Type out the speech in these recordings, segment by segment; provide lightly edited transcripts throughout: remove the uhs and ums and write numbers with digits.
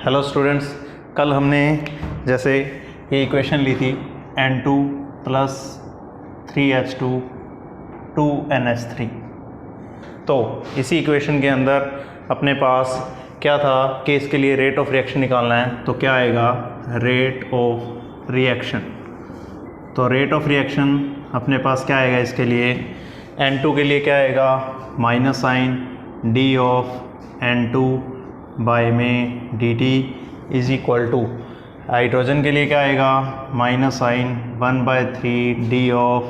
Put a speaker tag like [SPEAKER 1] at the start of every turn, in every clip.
[SPEAKER 1] Hello students, कल हमने जैसे ये इक्वेशन ली थी N2 प्लस 3H2 2NH3। तो इसी इक्वेशन के अंदर अपने पास क्या था कि इसके लिए रेट ऑफ रिएक्शन निकालना है। तो क्या आएगा? Rate of reaction. तो रेट ऑफ रिएक्शन अपने पास क्या आएगा? इसके लिए N2 के लिए क्या आएगा? Minus sign d of N2 by में dt is equal to, hydrogen के लिए क्या आएगा? Minus sign 1/3 d of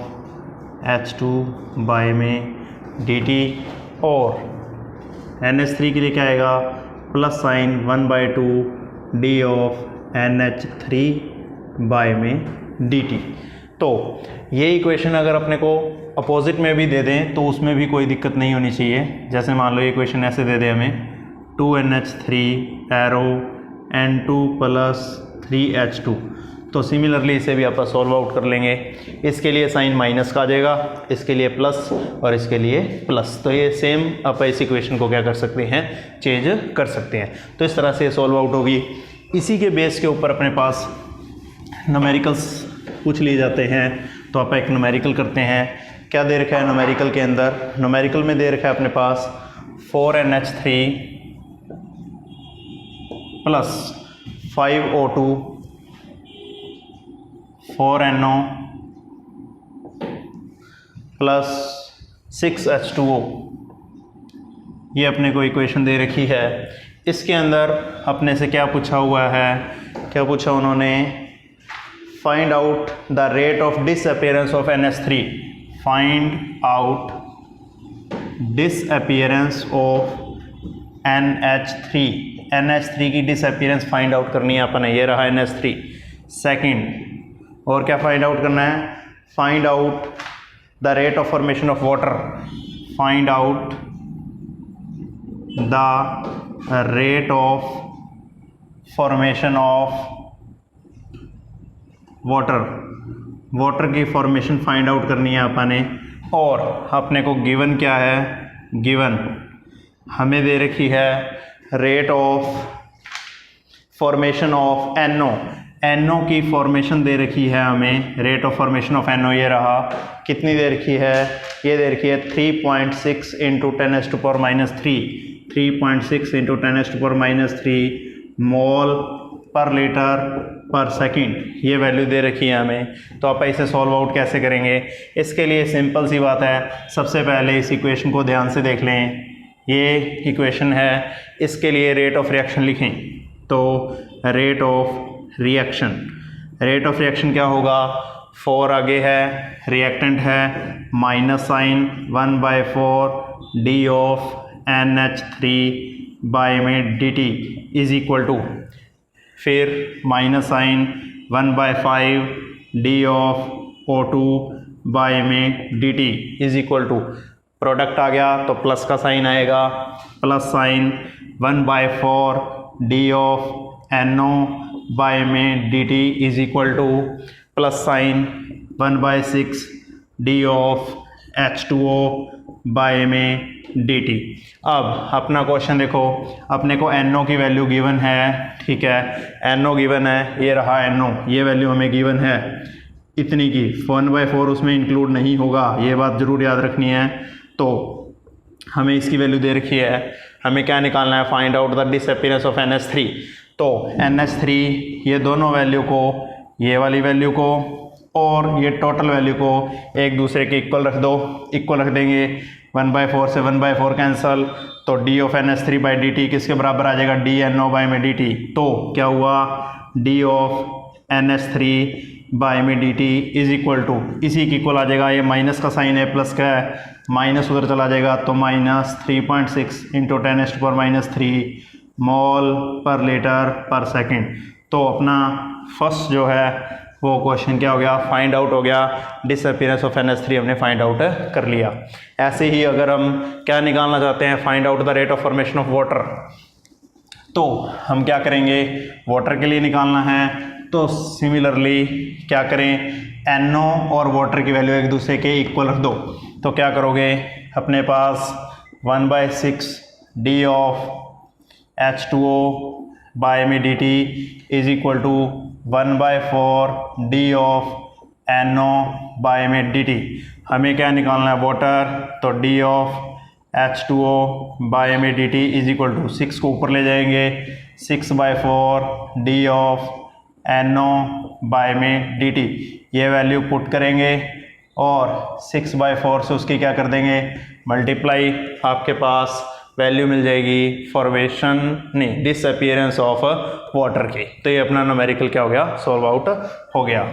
[SPEAKER 1] H2 by में dt, और NH3 के लिए क्या आएगा? Plus sign 1/2 d of NH3 by में dt। तो ये इक्वेशन अगर अपने को अपोजिट में भी दे दें तो उसमें भी कोई दिक्कत नहीं होनी चाहिए। जैसे मान लो ये इक्वेशन ऐसे दे दे हमें 2NH3 arrow N2 plus 3H2, तो सिमिलरली इसे भी आप सॉल्व आउट कर लेंगे। इसके लिए साइन माइनस का आ जाएगा, इसके लिए प्लस और इसके लिए प्लस। तो ये सेम आप इस इक्वेशन को क्या कर सकते हैं? चेंज कर सकते हैं। तो इस तरह से सॉल्व आउट होगी। इसी के बेस के ऊपर अपने पास न्यूमेरिकल्स पूछ लिए जाते हैं। तो आप एक न्यूमेरिकल करते हैं। क्या दे रखा है न्यूमेरिकल के अंदर? न्यूमेरिकल में दे रखा है अपने पास 4NH3 plus 5O2 4NO plus 6H2O। ये अपने को इक्वेशन दे रखी है। इसके अंदर अपने से क्या पूछा हुआ है? क्या पूछा उन्होंने? Find out the rate of disappearance of NH3। Find out disappearance of NH3। NH3 की डिसअपीयरेंस फाइंड आउट करनी है अपन। ये रहा NH3। सेकंड, और क्या फाइंड आउट करना है? Find out the rate of formation of water. Find out the rate of formation of water. Water की फॉर्मेशन फाइंड आउट करनी है अपन ने। और अपने को गिवन क्या है? गिवन हमें दे रखी है rate of formation of NO। NO की फॉर्मेशन दे रखी है हमें। Rate of formation of NO ये रहा। कितनी दे रखी है? ये दे रखी है 3.6 इंटू 10⁻³ 3.6 इंटू 10⁻³ मोल पर लीटर पर सेकंड। ये वैल्यू दे रखी है हमें। तो आप इसे सॉल्व आउट कैसे करेंगे? इसके लिए सिंपल सी बात है। सबसे पहले इस इक्वेशन को ध्यान से देख लें। ये इक्वेशन है, इसके लिए रेट ऑफ रिएक्शन लिखें। तो rate of reaction, rate of reaction क्या होगा? 4 आगे है, रिएक्टेंट है, minus sign 1/4 d of NH3 by में dt इज इक्वल टू, फिर minus sign 1/5 d of O2 by में dt is equal to, product आ गया तो प्लस का साइन आएगा, plus sign 1/4 d of NO by में dt is equal to plus sign 1/6 d of H2O by में dt। अब अपना क्वेश्चन देखो, अपने को NO की वैल्यू गिवन है, ठीक है, NO गिवन है, ये रहा NO, ये वैल्यू हमें गिवन है इतनी की। 1/4 उसमें इंक्लूड नहीं होगा, ये बात जरूर याद रखनी है। तो हमें इसकी वैल्यू दे रखी है, हमें क्या निकालना है? Find out the disappearance of NH3। तो NH3 ये दोनों वैल्यू को, ये वाली वैल्यू को और ये टोटल वैल्यू को एक दूसरे के इक्वल रख दो। इक्वल रख देंगे, 1/4 से 1/4 कैंसल, तो d of NH3 by dt किसके बराबर आ जाएगा? dNO बाई में dt। तो क्या हुआ? d ऑफ NH3 बाय में dt इज इक्वल टू, इसी की इक्वल आ जाएगा। ये माइनस का साइन है, प्लस का है, माइनस उधर चला जाएगा, तो माइनस 3.6 इंटू 10⁻³ मोल पर लीटर पर सेकंड। तो अपना फर्स्ट जो है वो क्वेश्चन क्या हो गया? फाइंड आउट हो गया। डिसअपीयरेंस ऑफ NH3 हमने फाइंड आउट कर लिया। ऐसे ही अगर हम क्या निकालना चाहते हैं? Find out the rate of formation of water. तो हम क्या करेंगे? वाटर के लिए निकालना है तो सिमिलरली क्या करें? NO और वाटर की वैल्यू एक दूसरे के इक्वल रख दो। तो क्या करोगे? अपने पास 1/6 d ऑफ H2O बाय में dt is equal to 1/4 d of NO by में dt। हमें क्या निकालना है वाटर, तो d ऑफ H2O बाय में dt इज इक्वल टू 6 को ऊपर ले जाएंगे 6/4 d ऑफ NO बाय में dt। ये वैल्यू पुट करेंगे और 6/4 से उसकी क्या कर देंगे मल्टीप्लाई, आपके पास वैल्यू मिल जाएगी फॉर्मेशन नहीं डिसअपीयरेंस ऑफ वाटर की। तो ये अपना न्यूमेरिकल क्या हो गया सॉल्व आउट हो गया।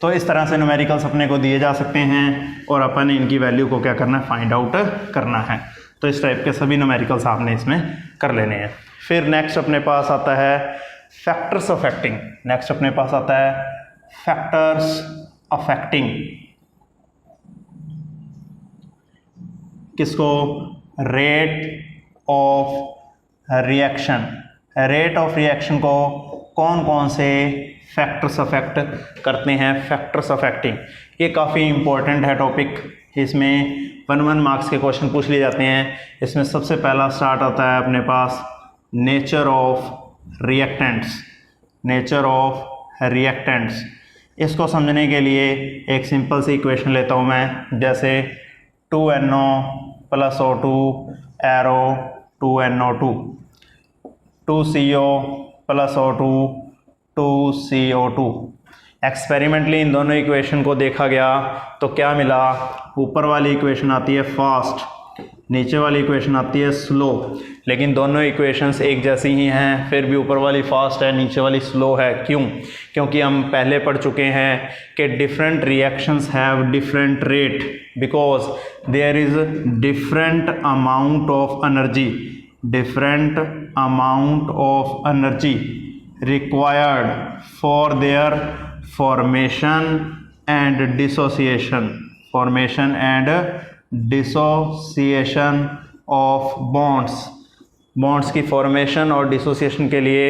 [SPEAKER 1] तो इस तरह से न्यूमेरिकल्स अपने को दिए जा सकते हैं और अपन इनकी वैल्यू को क्या करना है फाइंड आउट करना है। तो इस टाइप के सभी न्यूमेरिकल्स आपने इसमें कर लेने हैं। फिर नेक्स्ट अपने पास आता है फैक्टर्स अफेक्टिंग। नेक्स्ट अपने पास आता है फैक्टर्स अफेक्टिंग किसको, rate of reaction. Rate of reaction को कौन कौन से फैक्टर्स अफेक्ट करते हैं, फैक्टर्स अफेक्टिंग। ये काफ़ी इंपॉर्टेंट है टॉपिक, इसमें 1 मार्क्स के क्वेश्चन पूछ लिए जाते हैं। इसमें सबसे पहला स्टार्ट होता है अपने पास nature of reactants. Nature of reactants, इसको समझने के लिए एक सिंपल सी इक्वेशन लेता हूँ मैं, जैसे 2NO + O2 arrow 2NO2, 2CO + O2 2CO2। Experimentally इन दोनों इक्वेशन को देखा गया तो क्या मिला, ऊपर वाली इक्वेशन आती है फास्ट, नीचे वाली इक्वेशन आती है स्लो। लेकिन दोनों इक्वेशंस एक जैसी ही हैं, फिर भी ऊपर वाली फास्ट है नीचे वाली स्लो है। क्यों? क्योंकि हम पहले पढ़ चुके हैं कि different reactions have different rate because there is different amount of energy, different amount of energy required for their formation and dissociation, formation and dissociation of bonds। Bonds की फॉर्मेशन और डिसोसिएशन के लिए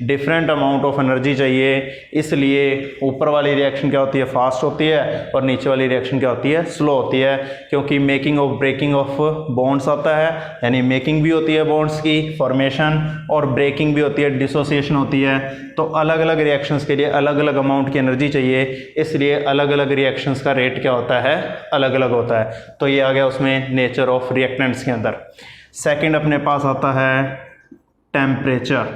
[SPEAKER 1] डिफरेंट अमाउंट ऑफ एनर्जी चाहिए, इसलिए ऊपर वाली reaction क्या होती है फास्ट होती है और नीचे वाली रिएक्शन क्या होती है स्लो होती है। क्योंकि making of breaking of bonds आता है, यानी मेकिंग भी होती है बॉन्ड्स की फॉर्मेशन और ब्रेकिंग भी होती है, डिसोसिएशन होती है। तो अलग अलग रिएक्शंस के लिए अलग अलग अमाउंट की एनर्जी चाहिए, इसलिए अलग अलग रिएक्शंस का रेट क्या होता है अलग अलग होता है। तो ये आ गया उसमें नेचर ऑफ रिएक्टेंट्स के अंदर। सेकंड अपने पास आता है टेम्परेचर।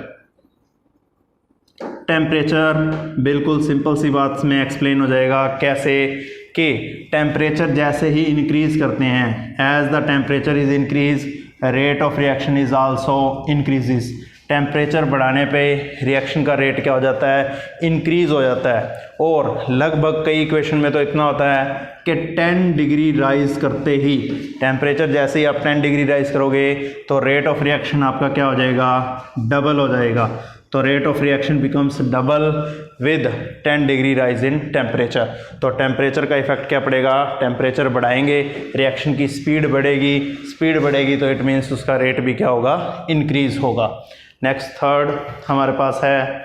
[SPEAKER 1] टेम्परेचर बिल्कुल सिंपल सी बात में एक्सप्लेन हो जाएगा, कैसे कि टेम्परेचर जैसे ही इंक्रीज करते हैं, as the temperature is increase rate of reaction is also increases. Temperature बढ़ाने पे रिएक्शन का रेट क्या हो जाता है इंक्रीज हो जाता है। और लगभग कई इक्वेशन में तो इतना होता है कि 10 डिग्री राइज करते ही, टेम्परेचर जैसे ही आप 10 डिग्री राइज करोगे तो रेट ऑफ रिएक्शन आपका क्या हो जाएगा डबल हो जाएगा। तो rate of reaction becomes double with 10 degree rise in temperature. तो टेम्परेचर का इफेक्ट क्या पड़ेगा, टेम्परेचर बढ़ाएंगे रिएक्शन की स्पीड बढ़ेगी, स्पीड बढ़ेगी तो इट मीन्स उसका रेट भी क्या होगा इंक्रीज होगा। नेक्स्ट थर्ड हमारे पास है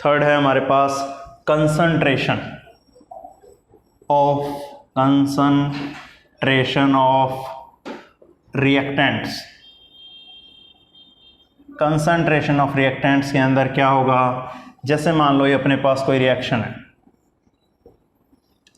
[SPEAKER 1] हमारे पास concentration of reactants. Concentration of reactants के अंदर क्या होगा, जैसे मान लो ये अपने पास कोई रिएक्शन है,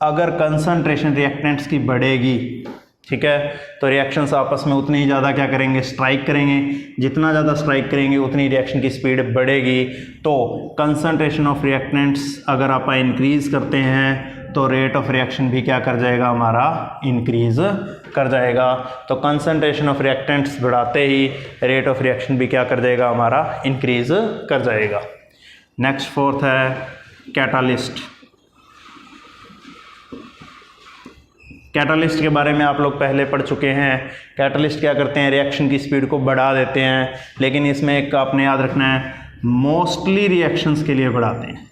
[SPEAKER 1] अगर कंसंट्रेशन रिएक्टेंट्स की बढ़ेगी, ठीक है, तो रिएक्शंस आपस में उतनी ही ज़्यादा क्या करेंगे स्ट्राइक करेंगे, जितना ज़्यादा स्ट्राइक करेंगे उतनी रिएक्शन की स्पीड बढ़ेगी। तो कंसंट्रेशन ऑफ रिएक्टेंट्स अगर आप इंक्रीज करते हैं तो रेट ऑफ रिएक्शन भी क्या कर जाएगा हमारा इंक्रीज कर जाएगा। तो कंसंट्रेशन ऑफ रिएक्टेंट्स बढ़ाते ही रेट ऑफ रिएक्शन भी क्या कर जाएगा हमारा इंक्रीज कर जाएगा। नेक्स्ट फोर्थ है कैटालिस्ट। कैटालिस्ट के बारे में आप लोग पहले पढ़ चुके हैं। कैटालिस्ट क्या करते हैं रिएक्शन की स्पीड को बढ़ा देते हैं, लेकिन इसमें एक आपने याद रखना है मोस्टली रिएक्शंस के लिए बढ़ाते हैं।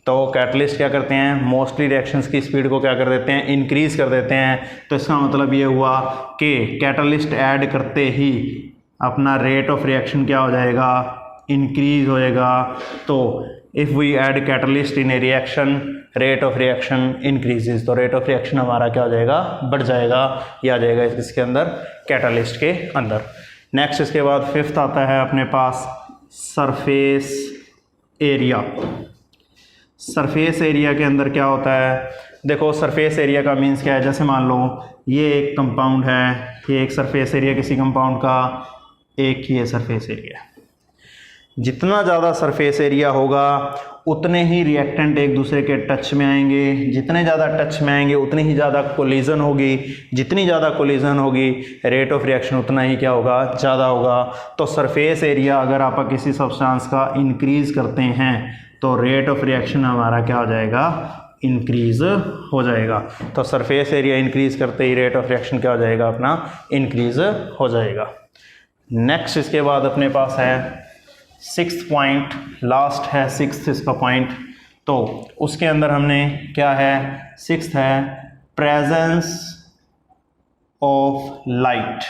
[SPEAKER 1] तो कैटलिस्ट क्या करते हैं मोस्टली रिएक्शंस की स्पीड को क्या कर देते हैं इंक्रीज कर देते हैं। तो इसका मतलब ये हुआ कि कैटलिस्ट ऐड करते ही अपना रेट ऑफ रिएक्शन क्या हो जाएगा इंक्रीज होएगा। तो if we add catalyst in a reaction rate of reaction increases, तो रेट ऑफ रिएक्शन हमारा क्या हो जाएगा, बढ़ जाएगा, ये आ जाएगा इसके अंदर कैटालिस्ट के अंदर। नेक्स्ट इसके बाद फिफ्थ आता है अपने पास सरफेस एरिया। सरफेस एरिया के अंदर क्या होता है, देखो सरफेस एरिया का मीन्स क्या है, जैसे मान लो ये एक कंपाउंड है, ये एक सरफेस एरिया किसी कंपाउंड का, एक ये सरफेस एरिया। जितना ज़्यादा सरफेस एरिया होगा उतने ही रिएक्टेंट एक दूसरे के टच में आएंगे, जितने ज़्यादा टच में आएंगे उतनी ही ज़्यादा कोलिजन होगी, जितनी ज़्यादा कोलिजन होगी रेट ऑफ रिएक्शन उतना ही क्या होगा, ज़्यादा होगा। तो सरफेस एरिया अगर आप किसी सब्सटेंस का इंक्रीज करते हैं तो रेट ऑफ रिएक्शन हमारा क्या हो जाएगा, इंक्रीज हो जाएगा। तो सरफेस एरिया इंक्रीज करते ही रेट ऑफ रिएक्शन क्या हो जाएगा, अपना इंक्रीज हो जाएगा। नेक्स्ट इसके बाद अपने पास है सिक्स्थ पॉइंट, लास्ट है सिक्स्थ इसका पॉइंट, तो उसके अंदर हमने क्या है, सिक्स्थ है presence of light.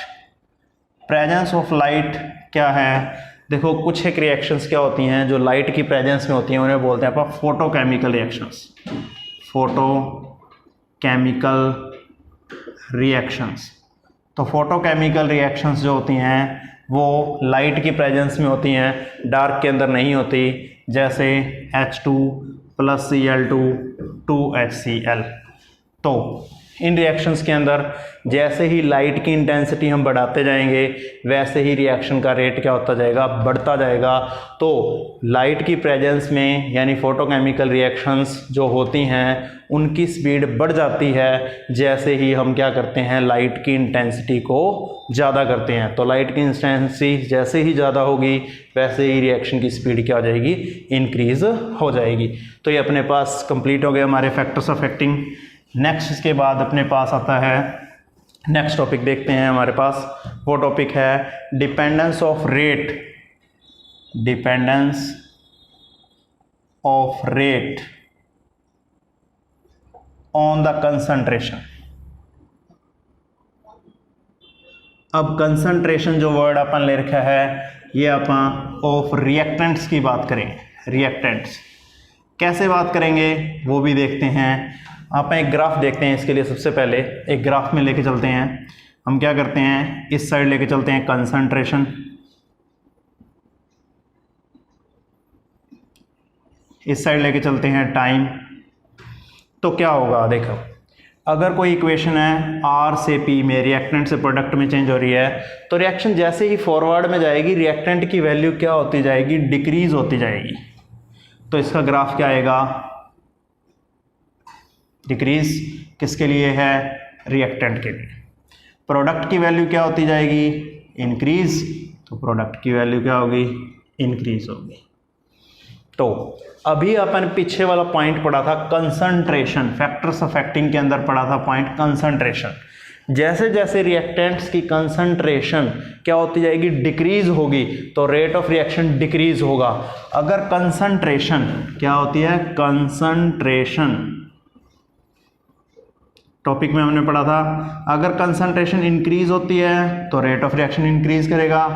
[SPEAKER 1] Presence of light क्या है, देखो कुछ एक रिएक्शंस क्या होती हैं जो लाइट की प्रेजेंस में होती हैं, उन्हें बोलते हैं अपन फोटोकेमिकल रिएक्शंस। फोटोकेमिकल रिएक्शंस, तो फोटोकेमिकल रिएक्शंस जो होती हैं वो लाइट की प्रेजेंस में होती हैं, डार्क के अंदर नहीं होती, जैसे H2 + Cl2 2HCl। तो इन रिएक्शंस के अंदर जैसे ही लाइट की इंटेंसिटी हम बढ़ाते जाएंगे वैसे ही रिएक्शन का रेट क्या होता जाएगा, बढ़ता जाएगा। तो लाइट की प्रेजेंस में यानी फोटोकेमिकल रिएक्शंस जो होती हैं उनकी स्पीड बढ़ जाती है जैसे ही हम क्या करते हैं, लाइट की इंटेंसिटी को ज़्यादा करते हैं। तो लाइट की इंटेंसिटी जैसे ही ज़्यादा होगी वैसे ही रिएक्शन की स्पीड क्या हो जाएगी, इंक्रीज हो जाएगी। तो ये अपने पास कंप्लीट हो गए हमारे फैक्टर्स अफेक्टिंग। नेक्स्ट इसके बाद अपने पास आता है, नेक्स्ट टॉपिक देखते हैं हमारे पास, वो टॉपिक है dependence of rate, dependence of rate on the concentration. अब कंसंट्रेशन जो वर्ड अपन ले रखा है ये अपन ऑफ रिएक्टेंट्स की बात करेंगे। रिएक्टेंट्स कैसे बात करेंगे वो भी देखते हैं। आप एक ग्राफ देखते हैं, इसके लिए सबसे पहले एक ग्राफ में लेके चलते हैं। हम क्या करते हैं, इस साइड लेके चलते हैं कंसंट्रेशन, इस साइड लेके चलते हैं टाइम। तो क्या होगा, देखो अगर कोई इक्वेशन है R से P में रिएक्टेंट से प्रोडक्ट में चेंज हो रही है तो रिएक्शन जैसे ही फॉरवर्ड में जाएगी रिएक्टेंट की वैल्यू क्या होती जाएगी, डिक्रीज होती जाएगी। तो इसका ग्राफ क्या आएगा, डिक्रीज किसके लिए है, रिएक्टेंट के लिए। प्रोडक्ट की वैल्यू क्या होती जाएगी, इंक्रीज, तो प्रोडक्ट की वैल्यू क्या होगी, इंक्रीज होगी। तो अभी अपन पीछे वाला पॉइंट पढ़ा था कंसंट्रेशन, फैक्टर्स अफेक्टिंग के अंदर पढ़ा था पॉइंट कंसंट्रेशन। जैसे जैसे रिएक्टेंट्स की कंसंट्रेशन क्या होती जाएगी, डिक्रीज होगी, तो रेट ऑफ रिएक्शन डिक्रीज होगा। अगर कंसंट्रेशन क्या होती है, कंसंट्रेशन टॉपिक में हमने पढ़ा था, अगर कंसंट्रेशन इंक्रीज होती है तो रेट ऑफ रिएक्शन इंक्रीज करेगा,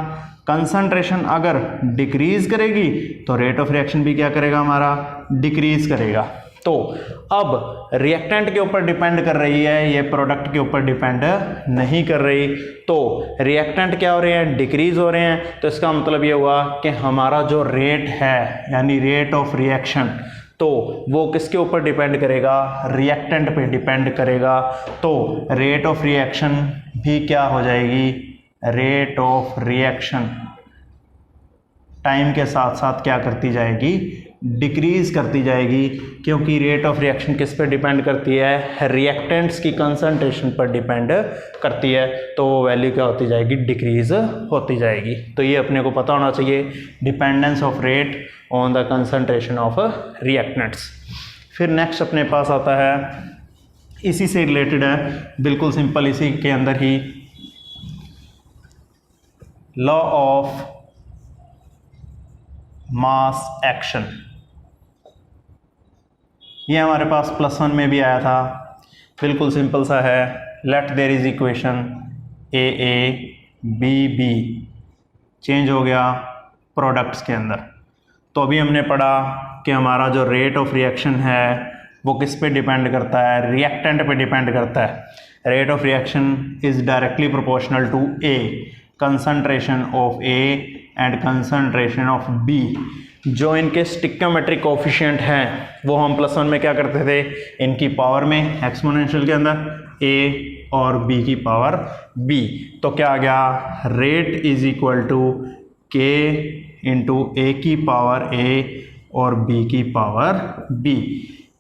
[SPEAKER 1] कंसंट्रेशन अगर डिक्रीज करेगी तो रेट ऑफ रिएक्शन भी क्या करेगा, हमारा डिक्रीज करेगा। तो अब रिएक्टेंट के ऊपर डिपेंड कर रही है, ये प्रोडक्ट के ऊपर डिपेंड नहीं कर रही। तो रिएक्टेंट क्या हो रहे हैं, डिक्रीज हो रहे हैं, तो इसका मतलब ये हुआ कि हमारा जो रेट है यानी रेट ऑफ रिएक्शन, तो वो किसके ऊपर डिपेंड करेगा, रिएक्टेंट पे डिपेंड करेगा। तो रेट ऑफ रिएक्शन भी क्या हो जाएगी, रेट ऑफ रिएक्शन टाइम के साथ साथ क्या करती जाएगी, डिक्रीज करती जाएगी, क्योंकि रेट ऑफ रिएक्शन किस पे डिपेंड करती है, रिएक्टेंट्स की कंसंट्रेशन पर डिपेंड करती है। तो वो वैल्यू क्या होती जाएगी, डिक्रीज होती जाएगी। तो ये अपने को पता होना चाहिए, dependence of rate on the concentration of reactants. फिर नेक्स्ट अपने पास आता है, इसी से रिलेटेड है, बिल्कुल सिंपल, इसी के अंदर ही लॉ ऑफ मास एक्शन। ये हमारे पास +1 में भी आया था, बिल्कुल सिंपल सा है, let there is equation AA BB, change हो गया प्रोडक्ट्स के अंदर। तो अभी हमने पढ़ा कि हमारा जो रेट ऑफ रिएक्शन है वो किस पे डिपेंड करता है, रिएक्टेंट पे डिपेंड करता है। Rate of reaction is directly proportional to a concentration of A and concentration of B. जो इनके स्टिक्योमेट्रिक कोफिशिएंट हैं वो हम +1 में क्या करते थे, इनकी पावर में एक्सपोनेंशियल के अंदर ए और बी की पावर बी। तो क्या आ गया, rate is equal to K into A की पावर ए और बी की पावर बी।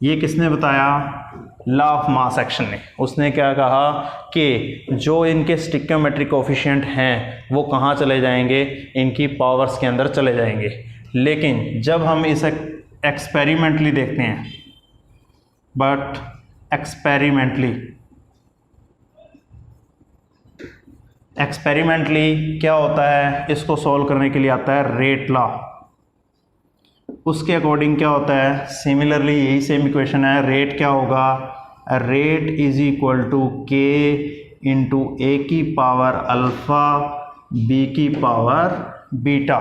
[SPEAKER 1] ये किसने बताया, लॉ ऑफ मास एक्शन ने। उसने क्या कहा कि जो इनके स्टिक्योमेट्रिक कोफिशिएंट हैं वो कहाँ चले जाएंगे, इनकी पावर्स के अंदर चले जाएंगे। लेकिन जब हम इसे एक्सपेरिमेंटली देखते हैं, बट एक्सपेरिमेंटली क्या होता है, इसको सॉल्व करने के लिए आता है रेट लॉ। उसके अकॉर्डिंग क्या होता है, सिमिलरली यही सेम इक्वेशन है। रेट क्या होगा, rate is equal to K into A की पावर अल्फा बी की power beta,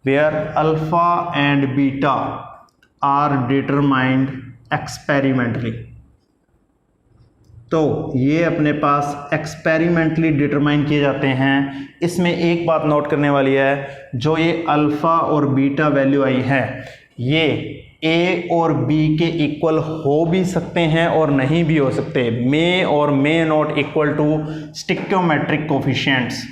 [SPEAKER 1] where alpha and beta are determined experimentally. तो ये अपने पास एक्सपेरिमेंटली डिटरमाइन किए जाते हैं। इसमें एक बात नोट करने वाली है, जो ये अल्फ़ा और बीटा वैल्यू आई है ये ए और बी के इक्वल हो भी सकते हैं और नहीं भी हो सकते। मे और may not equal to stoichiometric coefficients.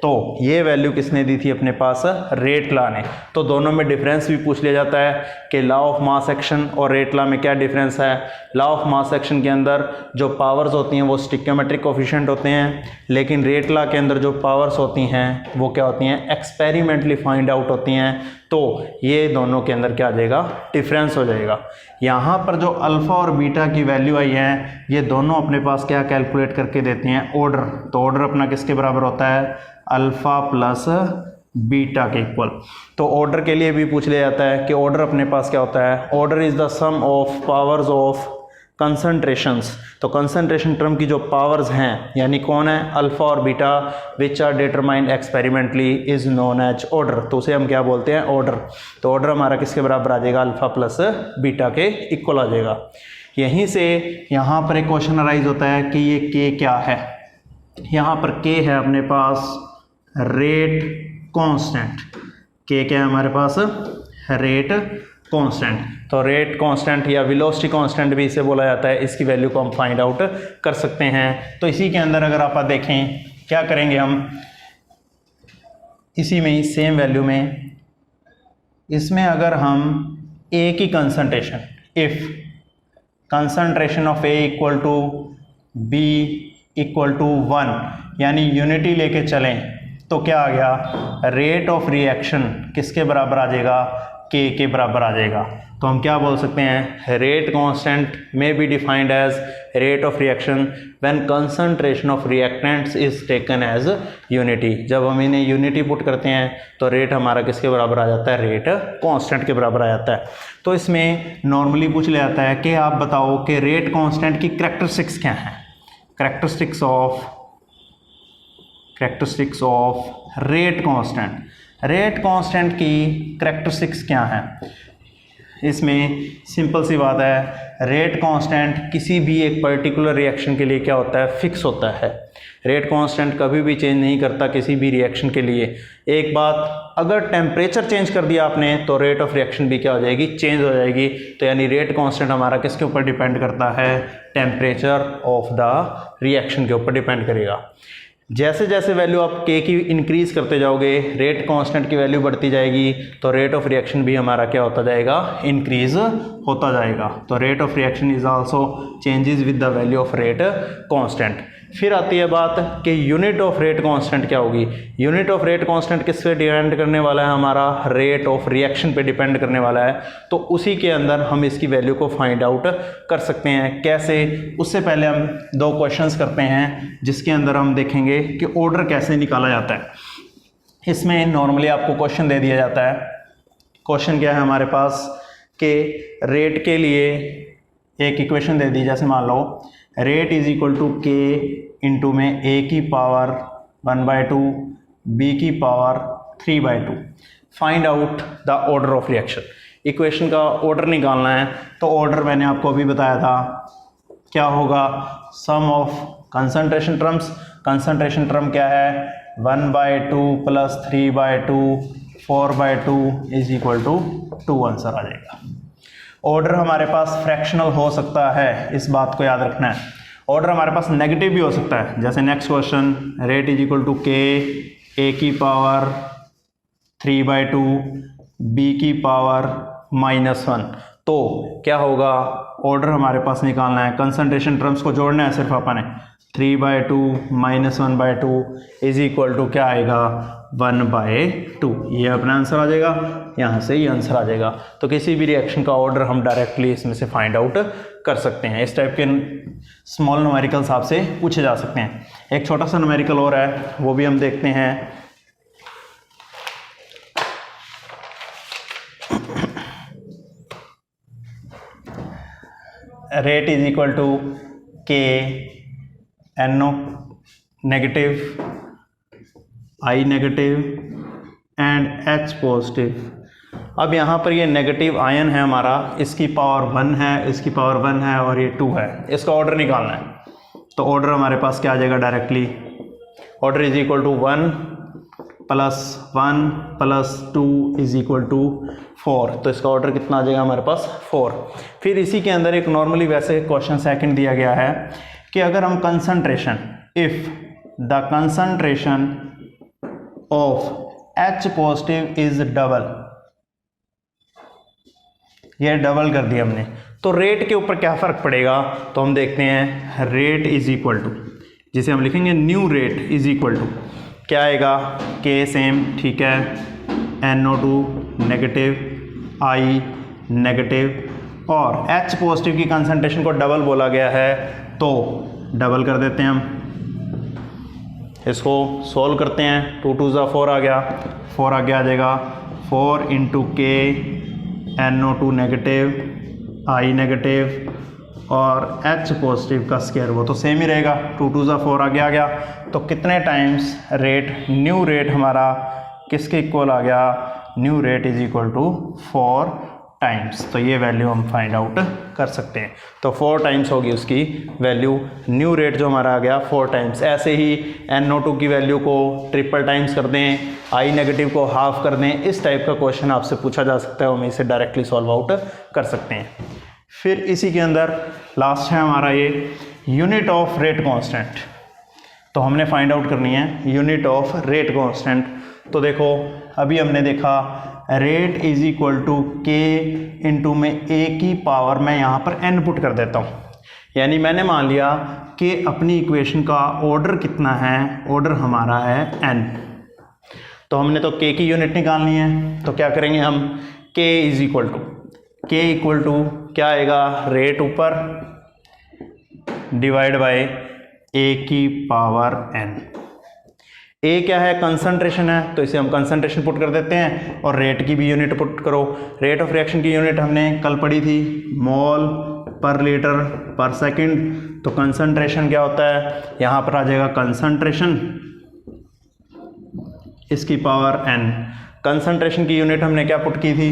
[SPEAKER 1] तो ये वैल्यू किसने दी थी अपने पास, रेट लॉ ने। तो दोनों में डिफरेंस भी पूछ लिया जाता है कि लॉ ऑफ मास एक्शन और रेट लॉ में क्या डिफरेंस है। लॉ ऑफ मास एक्शन के अंदर जो पावर्स होती हैं वो स्टिक्योमेट्रिक कोफिशिएंट होते हैं, लेकिन रेट लॉ के अंदर जो पावर्स होती हैं वो क्या होती हैं, एक्सपेरिमेंटली फाइंड आउट होती हैं। तो ये दोनों के अंदर क्या आ जाएगा, डिफरेंस हो जाएगा। यहाँ पर जो अल्फ़ा और बीटा की वैल्यू आई है ये दोनों अपने पास क्या कैलकुलेट करके देते हैं, ऑर्डर। तो ऑर्डर अपना किसके बराबर होता है, अल्फ़ा प्लस बीटा के इक्वल। तो ऑर्डर के लिए भी पूछ लिया जाता है कि ऑर्डर अपने पास क्या होता है, order is the sum of powers of concentrations. तो कंसंट्रेशन टर्म की जो पावर्स हैं यानी कौन है, अल्फ़ा और beta, which are determined experimentally is known as order. तो उसे हम क्या बोलते हैं, ऑर्डर। तो ऑर्डर हमारा किसके बराबर आ जाएगा, अल्फ़ा प्लस बीटा के इक्वल आ जाएगा। यहीं से यहाँ पर एक क्वेश्चन अराइज होता है कि ये के क्या है। यहाँ पर के है अपने पास रेट कांस्टेंट। के क्या है हमारे पास, रेट कांस्टेंट। तो रेट कांस्टेंट या वेलोसिटी कांस्टेंट भी इसे बोला जाता है। इसकी वैल्यू को हम फाइंड आउट कर सकते हैं। तो इसी के अंदर अगर आप देखें क्या करेंगे, हम इसी में ही सेम वैल्यू में इसमें अगर हम ए की concentration, if concentration of A equal to B equal to 1 यानी यूनिटी लेके चलें तो क्या आ गया, रेट ऑफ रिएक्शन किसके बराबर आ जाएगा, के बराबर आ जाएगा। तो हम क्या बोल सकते हैं, रेट कांस्टेंट में be defined as rate of reaction when concentration of reactants is taken as unity. जब हम इन्हें यूनिटी पुट करते हैं तो रेट हमारा किसके बराबर आ जाता है, रेट कांस्टेंट के बराबर आ जाता है। तो इसमें नॉर्मली पूछ लिया जाता है कि आप बताओ कि रेट कांस्टेंट की कैरेक्टरिस्टिक्स क्या हैं। कैरेक्टरिस्टिक्स ऑफ रेट कांस्टेंट की कैरेक्टरिस्टिक्स क्या हैं। इसमें सिंपल सी बात है, रेट कांस्टेंट किसी भी एक पर्टिकुलर रिएक्शन के लिए क्या होता है, फिक्स होता है। रेट कांस्टेंट कभी भी चेंज नहीं करता किसी भी रिएक्शन के लिए। एक बात, अगर टेम्परेचर चेंज कर दिया आपने तो रेट ऑफ रिएक्शन भी क्या हो जाएगी, चेंज हो जाएगी। तो यानी रेट कांस्टेंट हमारा किसके ऊपर डिपेंड करता है, टेम्परेचर ऑफ द रिएक्शन के ऊपर डिपेंड करेगा। जैसे जैसे वैल्यू आप के की इंक्रीज करते जाओगे, रेट कांस्टेंट की वैल्यू बढ़ती जाएगी, तो रेट ऑफ रिएक्शन भी हमारा क्या होता जाएगा, इंक्रीज होता जाएगा। तो rate of reaction is also changes with the value of rate constant. फिर आती है बात कि यूनिट ऑफ रेट कांस्टेंट क्या होगी। यूनिट ऑफ रेट कांस्टेंट किस पे डिपेंड करने वाला है, हमारा रेट ऑफ रिएक्शन पे डिपेंड करने वाला है। तो उसी के अंदर हम इसकी वैल्यू को फाइंड आउट कर सकते हैं। कैसे, उससे पहले हम दो क्वेश्चंस करते हैं जिसके अंदर हम देखेंगे कि ऑर्डर कैसे निकाला जाता है। इसमें नॉर्मली आपको क्वेश्चन दे दिया जाता है। क्वेश्चन क्या है हमारे पास कि रेट के लिए एक इक्वेशन दे दी, जैसे मान लो rate is equal to K into में ए की पावर 1/2 बी की power 3/2। Find out the order of reaction. Equation का ऑर्डर निकालना है तो ऑर्डर मैंने आपको अभी बताया था क्या होगा, sum of concentration terms. Concentration term क्या है, 1/2 + 3/2 4/2 इज इक्वल टू 2 आंसर आ जाएगा। ऑर्डर हमारे पास फ्रैक्शनल हो सकता है, इस बात को याद रखना है। ऑर्डर हमारे पास नेगेटिव भी हो सकता है, जैसे next question rate is equal to k a⁻³ b⁻⁻1। तो क्या होगा, ऑर्डर हमारे पास निकालना है, कंसंट्रेशन टर्म्स को जोड़ना है सिर्फ अपन ने। 3/2 - 1/2 इज इक्वल टू क्या आएगा, 1/2। ये अपना आंसर आ जाएगा, यहाँ से ये आंसर आ जाएगा। तो किसी भी रिएक्शन का ऑर्डर हम डायरेक्टली इसमें से फाइंड आउट कर सकते हैं। इस टाइप के स्मॉल न्यूमेरिकल्स आपसे पूछे जा सकते हैं। एक छोटा सा न्यूमेरिकल और है, वो भी हम देखते हैं। Rate is equal to k NO negative, I negative and H positive. अब यहाँ पर ये नेगेटिव आयन है हमारा, इसकी पावर 1 है, इसकी पावर 1 है और ये 2 है। इसका ऑर्डर निकालना है तो ऑर्डर हमारे पास क्या आ जाएगा, directly order is equal to 1 + 1 + 2 is equal to 4। तो इसका ऑर्डर कितना आ जाएगा हमारे पास, 4। फिर इसी के अंदर एक नॉर्मली वैसे क्वेश्चन सेकंड दिया गया है कि अगर हम concentration, if the concentration of H positive is double, ये डबल कर दिया हमने, तो रेट के ऊपर क्या फ़र्क पड़ेगा। तो हम देखते हैं रेट इज इक्वल टू, जिसे हम लिखेंगे new rate is equal to क्या आएगा, K सेम ठीक है, NO2 नेगेटिव, I नेगेटिव और H पॉजिटिव की कंसंट्रेशन को डबल बोला गया है तो डबल कर देते हैं हम। इसको सॉल्व करते हैं, 2 2 4 आ गया, 4 आगे आ जाएगा, 4 × K NO2 negative, I negative और H पॉजिटिव का स्क्वायर, वो तो सेम ही रहेगा, 2 2 4 आगे आ गया। तो कितने टाइम्स रेट, न्यू रेट हमारा किसके इक्वल आ गया, new rate is equal to 4 times. तो ये वैल्यू हम फाइंड आउट कर सकते हैं। तो 4 टाइम्स होगी उसकी वैल्यू, न्यू रेट जो हमारा आ गया 4 टाइम्स। ऐसे ही NO2 की वैल्यू को ट्रिपल टाइम्स कर दें, I नेगेटिव को हाफ कर दें, इस टाइप का क्वेश्चन आपसे पूछा जा सकता है, हम इसे डायरेक्टली सॉल्व आउट कर सकते हैं। फिर इसी के अंदर लास्ट है हमारा ये यूनिट ऑफ रेट कांस्टेंट। तो हमने फाइंड आउट करनी है यूनिट ऑफ रेट कांस्टेंट। तो देखो अभी हमने देखा rate is equal to K into में A की पावर, मैं यहाँ पर n पुट कर देता हूँ, यानी मैंने मान लिया कि अपनी इक्वेशन का ऑर्डर कितना है, ऑर्डर हमारा है n। तो हमने तो K की यूनिट निकालनी है, तो क्या करेंगे हम, K इज इक्वल टू क्या आएगा, रेट ऊपर डिवाइड बाय A की पावर n। A क्या है, कंसंट्रेशन है, तो इसे हम कंसंट्रेशन पुट कर देते हैं और रेट की भी यूनिट पुट करो। रेट ऑफ रिएक्शन की यूनिट हमने कल पढ़ी थी, मोल पर लीटर पर सेकंड। तो कंसंट्रेशन क्या होता है, यहाँ पर आ जाएगा कंसंट्रेशन, इसकी पावर n। कंसंट्रेशन की यूनिट हमने क्या पुट की थी,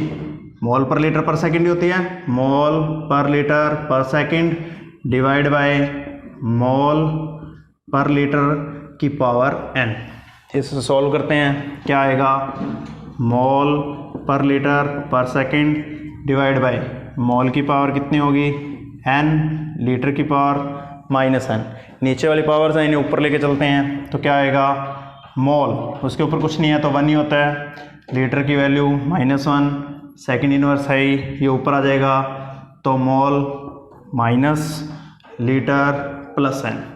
[SPEAKER 1] मोल पर लीटर पर सेकंड ही होती है, मोल पर लीटर पर सेकंड डिवाइड बाय मोल पर लीटर की पावर n। इसे सॉल्व करते हैं, क्या आएगा, मोल पर लीटर पर सेकंड डिवाइड बाय मोल की पावर कितनी होगी n, लीटर की पावर -n। नीचे वाली पावर से इन्हें ऊपर लेके चलते हैं, तो क्या आएगा, मोल उसके ऊपर कुछ नहीं है तो 1 ही होता है, लीटर की वैल्यू -1, सेकंड इनवर्स है ये ऊपर आ जाएगा, तो mole minus litre plus n।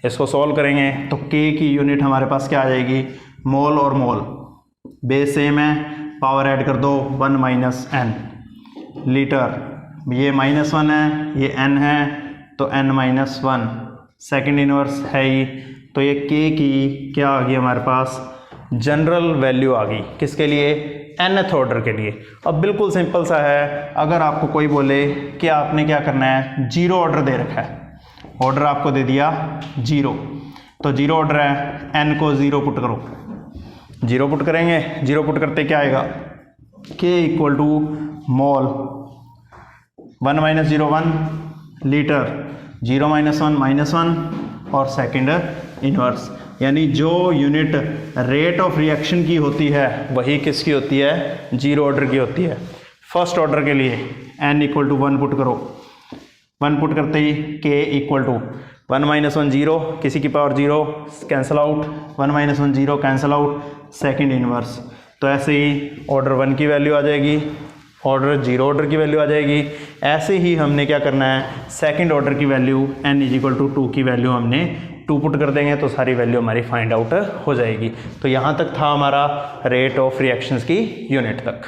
[SPEAKER 1] इसको सॉल्व करेंगे तो K की यूनिट हमारे पास क्या आ जाएगी, मोल और मोल बेस सेम है, पावर ऐड कर दो 1 - n, लीटर ये -1 है, ये n है तो n - 1, सेकंड इनवर्स है ही, तो ये K की क्या आ गई हमारे पास, जनरल वैल्यू आ गई, किसके लिए, nth ऑर्डर के लिए। अब बिल्कुल सिंपल सा है, अगर आपको कोई बोले कि आपने क्या करना है, 0 ऑर्डर दे रखा है, ऑर्डर आपको दे दिया 0, तो 0 ऑर्डर है, n को 0 पुट करो, 0 पुट करेंगे, 0 पुट करते क्या आएगा, K equal to mole 1 minus 0 1 litre 0 minus 1 और सेकेंड इनवर्स, यानी जो यूनिट रेट ऑफ रिएक्शन की होती है वही किसकी होती है, जीरो ऑर्डर की होती है। फर्स्ट ऑर्डर के लिए n इक्वल टू 1 पुट करो, 1 पुट करते ही k इक्वल टू 1 माइनस 1 0, किसी की power 0 cancel out, 1 minus 1 0 cancel out, second inverse. तो ऐसे ही ऑर्डर 1 की वैल्यू आ जाएगी, ऑर्डर 0 ऑर्डर की वैल्यू आ जाएगी। ऐसे ही हमने क्या करना है, सेकंड ऑर्डर की value n is equal to 2 की वैल्यू हमने 2 पुट कर देंगे तो सारी वैल्यू हमारी फाइंड आउट हो जाएगी। तो यहाँ तक था हमारा रेट ऑफ रिएक्शंस की यूनिट तक।